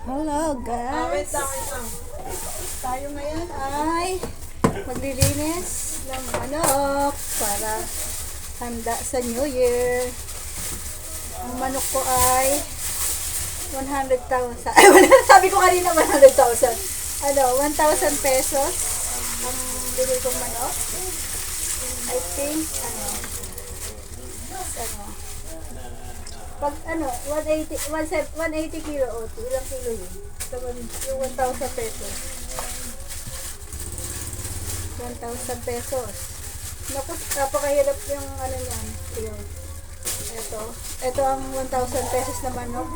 Hello guys! Tayo ngayon ay maglilinis ng manok para handa sa New Year. Ang manok ko ay 100,000. Sabi ko kanina 100,000. 1,000 pesos ang bili kong manok. I think, pag 180 kilo o ilang kilo yun? Yung 1,000 pesos. 1,000 pesos. Naku, napakahirap yung niyan. Ito ang 1,000 pesos na manok.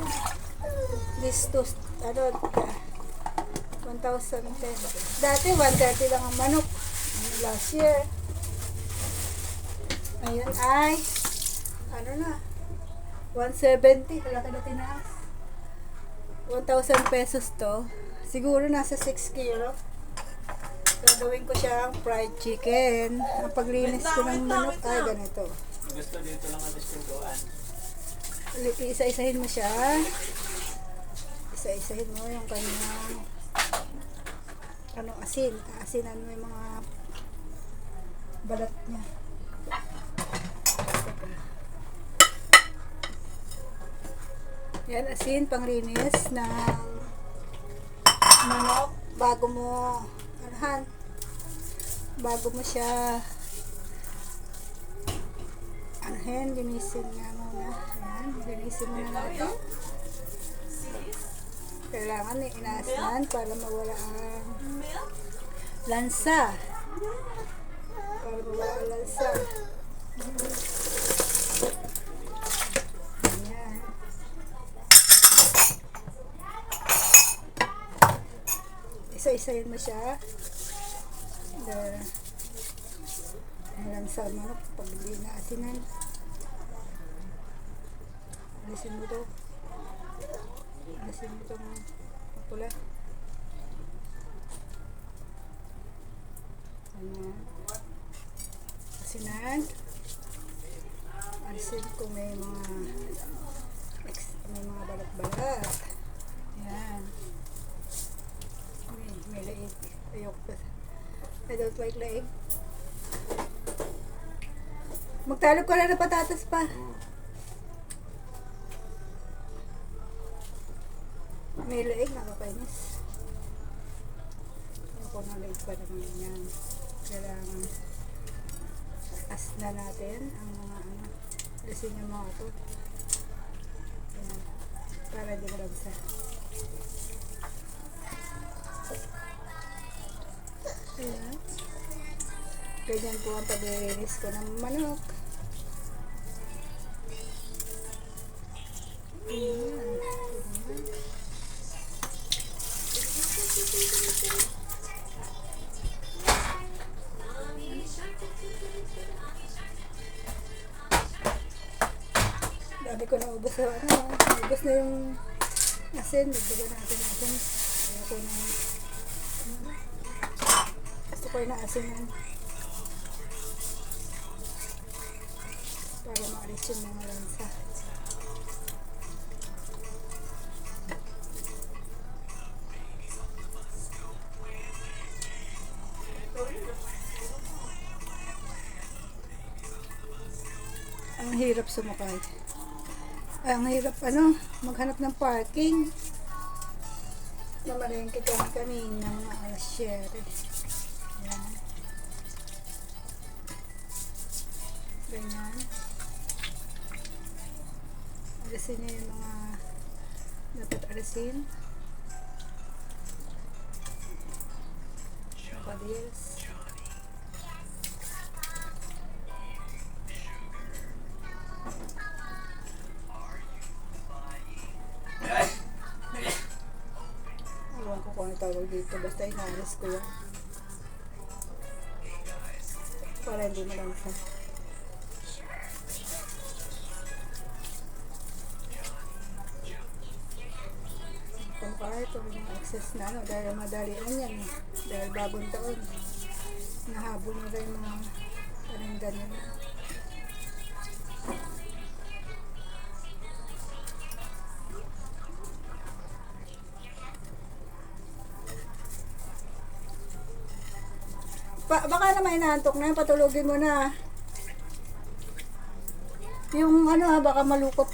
This to, 1,000 pesos. Dati 130 lang ang manok. Last year. Ayun ay, 170, kalaki na tinaas. 1,000 pesos to. Siguro nasa 6 kilo. Gagawin ko siyang fried chicken. Ang paglinis ko ng manok ay ganito. Gusto dito lang ang distintuan. Isa-isahin mo siya. Isa-isahin mo yung kanyang asin. Asinan mo yung mga balat niya. Yan, asin, panglinis ng manok bago mo siya linisin nga muna. Ayan, linisin muna natin. Kailangan inaasnan para mawala ang lansa. Isa-isayin mo siya. Hanggang sa manok, pag hindi na asinan. Alisin mo ito. Alisin mo itong pula. Asinan. Alisin kung may mga balat-balat. Yan. May laig. Ayoko. I don't like laig. Magtalog ka na ng patatas pa. May laig, nakakainis. Ayoko na laig pa naman yan. Kailangan asna natin ang mga alisin yung mga ito. Ayan. Para hindi malabsa. Ayan. Ganyan po ang paglilinis ko ng manok. Ayan. Dami ko na ubos na ubos na yung asin. Dagdagan natin asin. Gusto ko na asin yan. Para maalis yung mga lansa. Ang hirap sumakay. Ang hirap maghanap ng parking. Namalengke kami ng mga share. Yan. Ganyan. Alisin niya yung mga dapat alisin. Padiels. Alam ko kung ano tawag dito. Basta inalis ko yan. Para hindi malansa. Kung kahit yung access na dahil madalian yan dahil bagong taon nahabol nila yung mga paninda nila. Baka naman inaantok na yun, patulogin mo na. Yung ano ha, baka malukot.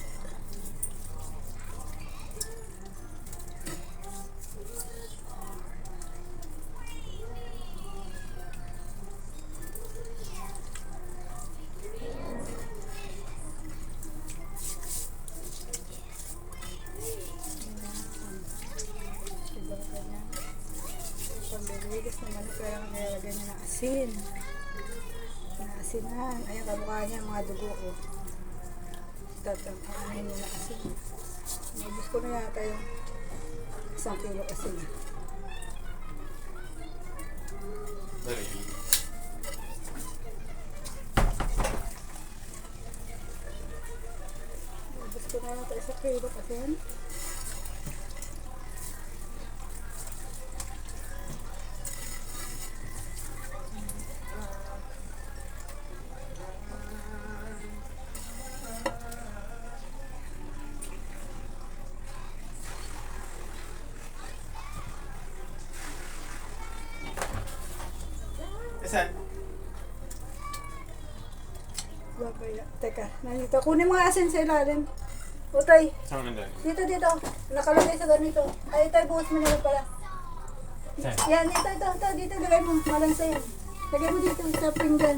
Pambiligas naman, pero nilalagay niya ng asin. Naasinan. Ayan, kamukha niya mga dugo ko. Tatangkanin niya na asin. Nabus ko na yata yung 1 kilo asin. Nabus ko na yata 1 kilo asin. Saan? Babaya. Teka, nandito. Kunin mga asin sa ilalim. Utay. Saan nandun? Dito. Nakalagay sa ganito. Ay, tayo, buhos mo na lang pala. Saan? Yan, dito. Lagay mo. Malansa yan. Lagay mo dito sa pinggan.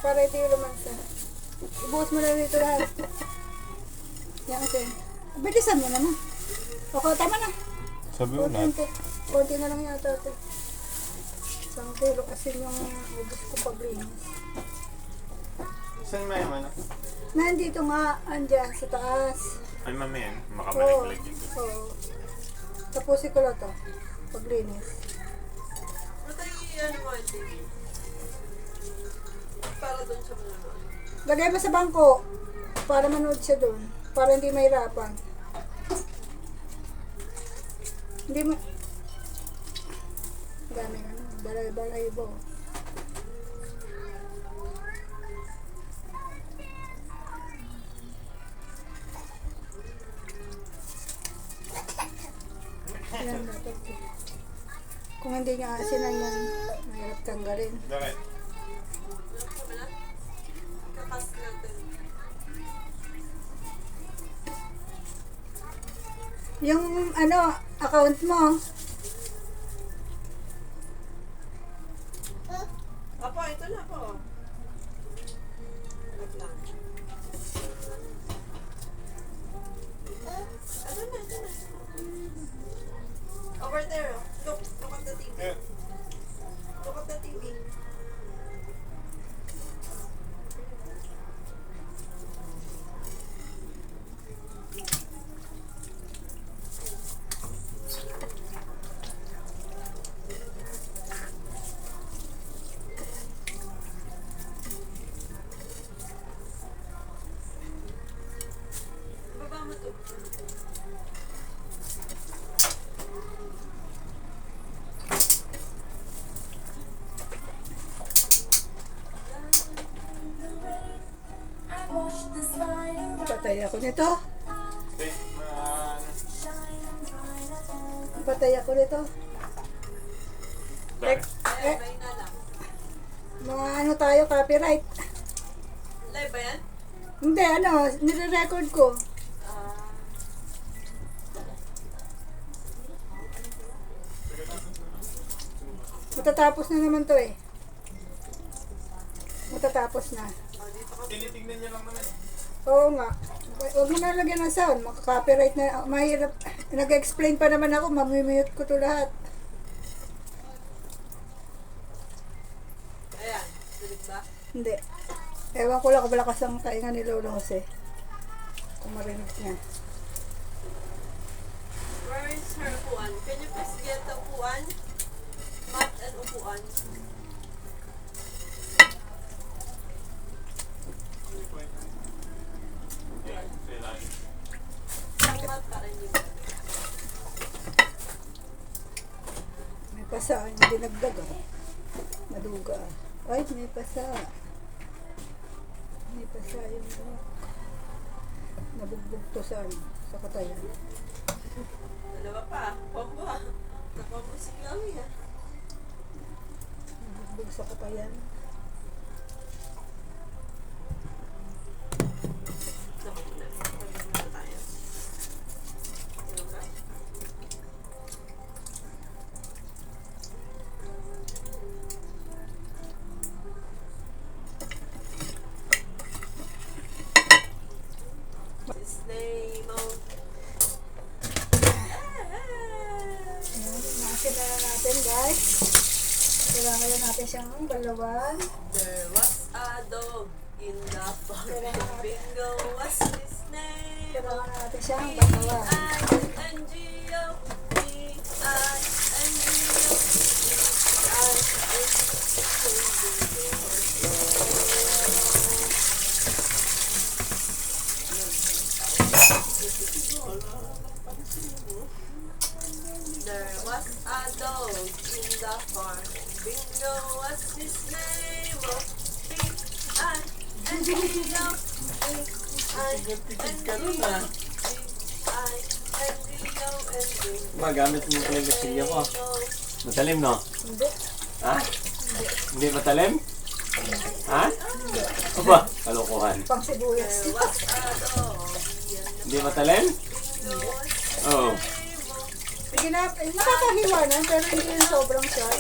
Para ito yung lamansa. Ibuhos mo na dito lahat. Yan, okay. Bilisan mo naman. Okay, tama na. Sabi mo na. Konti na lang yata ito. 1 kilo kasi yung ubos ko paglinis. Saan may ano? Nandito nga, andyan sa taas. Ay, mamaya. Oo. Makabalik dito. Oo. Tapusin ko lang to. Paglinis. Ano mo, TV? Para doon sa mga. Lagay mo sa bangko. Para manood siya doon. Para hindi mahirapan. Hindi mo... Dami ano. Balay-balay bo. Yan, dapat. Kung hindi niya asinan yan, mahirap tanggalin. Bakit? Kakas natin. Yung ano, account mo, Apo, ito na po. Wait lang. Ano na, ito na. Over there. Look at the TV. Yeah. Look at the TV. Baba mo to. patay ako nito. Okay. Patay ako nito. Bakit? Ayan, may na lang. Mga ano tayo, copyright. Live ba yan? Hindi, ano, nire-record ko. Ah, Matatapos na naman to eh. Matatapos na. Tinitignan niya lang naman. Oo nga. Huwag mo na lagyan ng sound. Makaka-copyright na. Mahirap. Nag-explain pa naman ako. Mamimute ko to lahat. ayan. Dilig ba? Hindi. Ewan ko lang kung malakas ang kainga ni Lolo Jose. Kung marinig niya. Where is her upuan? Can you please get the upuan? Mat and upuan. Yeah, say lang. Ang mat para niyo. May pasa. Hindi dinagdag ah. Naduga ah. Ay, may pasa. May pasa yung nabugbog to sa ano, sa katayan. Dalawa pa. Pamba. Napabusik lang yan. Bubugsa ko pa yan. Naku na. Pagod na tayo. Ano ba? His name, oh. Ayan, inasin na natin guys. Kailangan na natin siyang balawan. There was a dog in the park. Bingo was his name. Kailangan na natin siyang balawan. B-I-N-G-O, B-I-N-G-O, There was a dog in the farm. Bingo was his name. Oh, B-I-N-G-O, B-I-N-G-O, B-I-N-G-O. Magamit mo pala yung gasilya ko. Matalim, no? Hindi. Ha? Hindi matalim? Ha? Aba, kalokohan. Pang sibuyas. There was a dog. Hindi matalim? Oo. Sige na, nakakahiwa na, pero hindi yung sobrang short.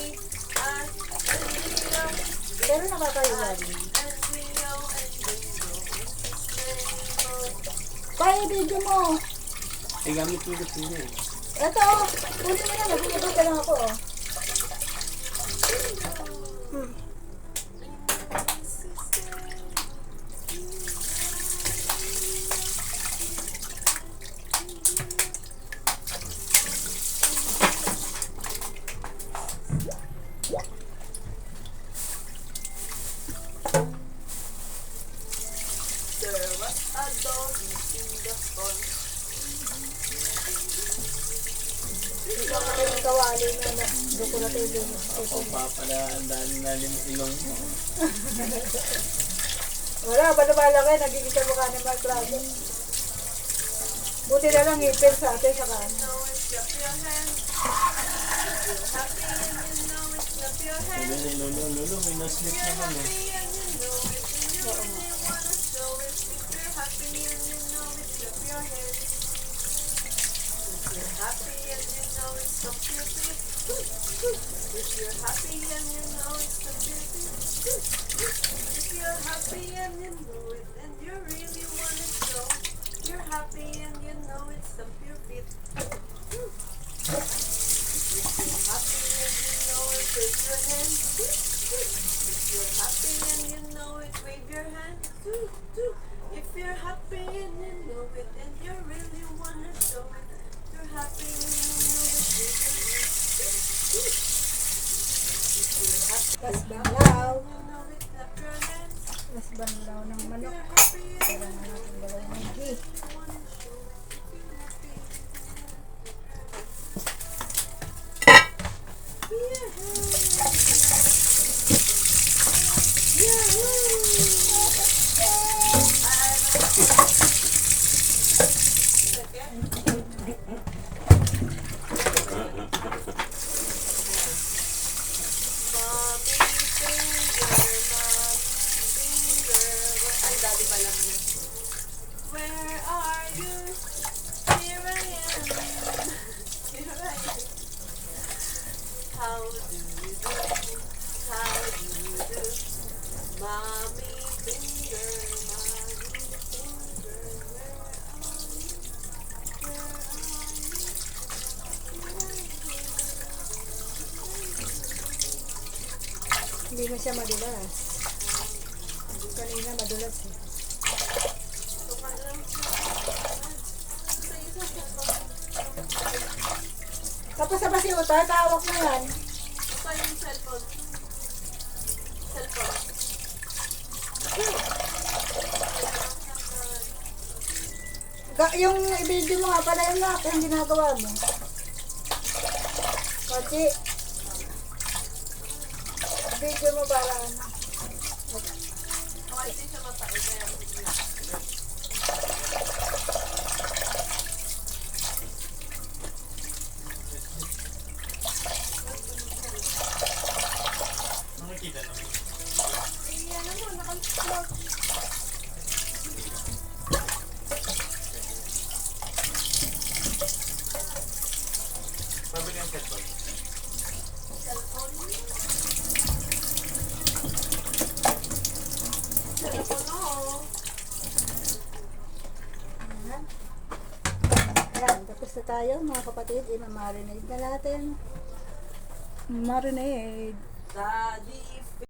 Pero nakakahiwa din. Pa-video mo. Eh, gamit mo yung gasilya eh. Ito, kunin mo na, nag-ibig ka lang ako. Oh. There was a dog in the pond. Ikaw na kayo kawali na na. Doon ko na tayo din. Ako pa pala, ang dami ilong mo. Wala, balabala kayo, nagiging sa mukha ng mga klase. Buti na lang ngipin sa atin sa kanan. Know it, clap your hands. If you're happy and you know it, clap your hands. Sabi na, lolo, may If na-slip you're naman eh. happy and you know it, and you really wanna show it. If you're happy and you know it, clap your hands. If you're happy and you know it, stomp your feet. If you're happy and you know it, stomp your feet. If you're happy and you know it, and you really wanna show it. You're happy and you know it, stomp your feet. If you're happy and you know it, raise your hand. If you're happy and you know it, wave your hand. If you're happy and you know it, and you really wanna show it. You're happy and you know it, wave your hand. If you're happy Mas banlaw. and you know it, clap your hands. Mas banlaw ng If manok. you're happy and Kailangan natin dalawa ng ghee. you wanna show it. If you're Where are you? Here I am. Here I am. How do you do? How do you do? Mommy finger, mommy finger. Where are you? Hindi na siya madulas. Kanina madulas eh. Tapos sa basi utar, tawag mo yan. Apa yung cellphone? Cellphone. Yung i-video mo nga pala yung lock, yung ginagawa mo. Kasi, video mo para ano. Okay, hindi siya mapait. Kaya Nakikita Ayan. Ayan, tapos na tayo mga kapatid. I-marinate na natin. Marinade. Daddy